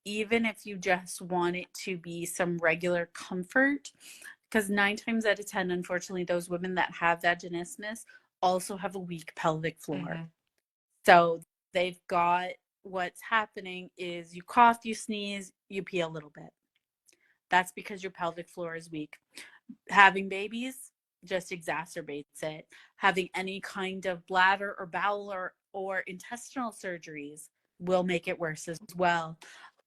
even if you just want it to be some regular comfort, because 9 times out of 10, unfortunately, those women that have vaginismus also have a weak pelvic floor. Mm-hmm. So they've got, what's happening is you cough, you sneeze, you pee a little bit. That's because your pelvic floor is weak. Having babies just exacerbates it. Having any kind of bladder or bowel or intestinal surgeries will make it worse as well.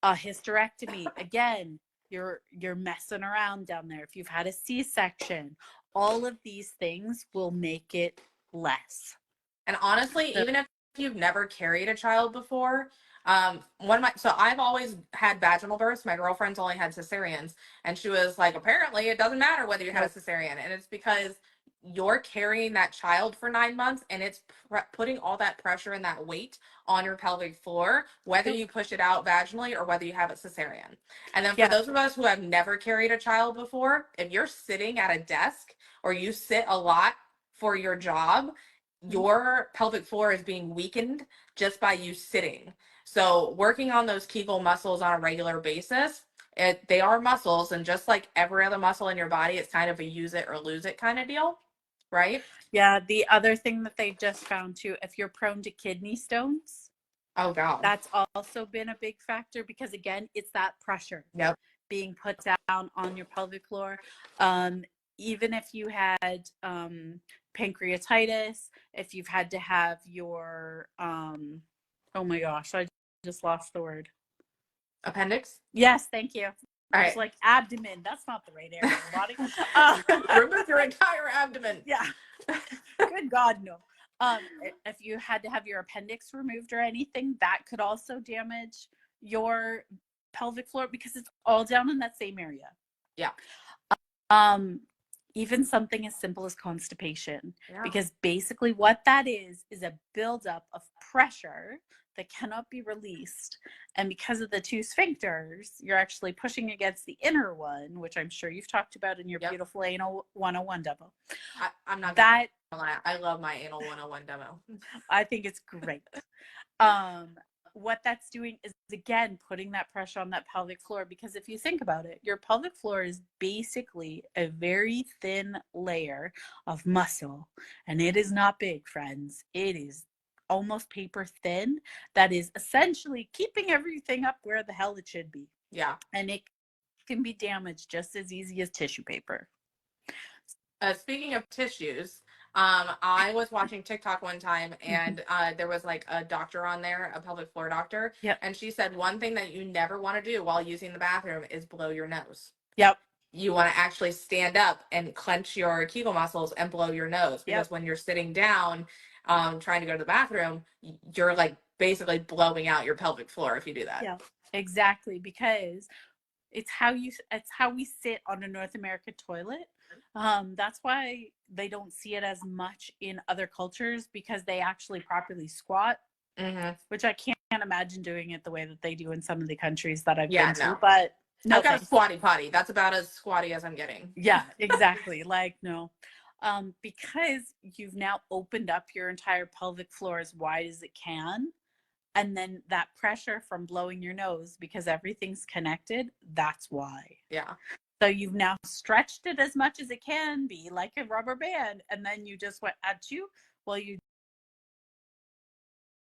A hysterectomy, again, you're messing around down there. If you've had a C-section, all of these things will make it less. And honestly, So, even if you've never carried a child before, so I've always had vaginal births. My girlfriend's only had cesareans, and she was like, apparently it doesn't matter whether you had a nope. cesarean, and it's because you're carrying that child for 9 months, and it's putting all that pressure and that weight on your pelvic floor, whether Nope. you push it out vaginally or whether you have a cesarean. And then for Yeah. those of us who have never carried a child before, if you're sitting at a desk or you sit a lot for your job, your pelvic floor is being weakened just by you sitting. So working on those Kegel muscles on a regular basis, they are muscles, and just like every other muscle in your body, it's kind of a use it or lose it kind of deal, right? Yeah. The other thing that they just found too, if you're prone to kidney stones, Oh God. that's also been a big factor because, again, it's that pressure Yep. being put down on your pelvic floor. Um, Even if you had pancreatitis, if you've had to have your, oh my gosh, I just lost the word. Appendix. Yes, thank you. All I was right. like, abdomen. That's not the right area of the body. Uh, Remove your entire abdomen. yeah. Good God, no. If you had to have your appendix removed or anything, that could also damage your pelvic floor because it's all down in that same area. Yeah. Um, Even something as simple as constipation, Yeah. because basically what that is a buildup of pressure that cannot be released. And because of the two sphincters, you're actually pushing against the inner one, which I'm sure you've talked about in your Yep. beautiful anal 101 demo. I'm not gonna That lie. I love my anal 101 demo. I think it's great. Um, what that's doing is, again, putting that pressure on that pelvic floor, because if you think about it, your pelvic floor is basically a very thin layer of muscle, and it is not big, friends. It is almost paper thin, that is essentially keeping everything up where the hell it should be. Yeah. And it can be damaged just as easy as tissue paper. Speaking of tissues, I was watching TikTok one time, and there was like a doctor on there, a pelvic floor doctor, Yep. and she said one thing that you never want to do while using the bathroom is blow your nose. Yep. You want to actually stand up and clench your Kegel muscles and blow your nose, Yep. because when you're sitting down, trying to go to the bathroom, you're like basically blowing out your pelvic floor if you do that. Yeah. Exactly, because it's how we sit on a North American toilet. That's why they don't see it as much in other cultures, because they actually properly squat, Mm-hmm. which I can't imagine doing it the way that they do in some of the countries that I've Yeah, been to. no. But no I've got a thanks. squatty potty. That's about as squatty as I'm getting. Yeah, exactly. Like, no. Because you've now opened up your entire pelvic floor as wide as it can. And then that pressure from blowing your nose, because everything's connected, that's why. Yeah. So you've now stretched it as much as it can be, like a rubber band, and then you just went at you. Well, you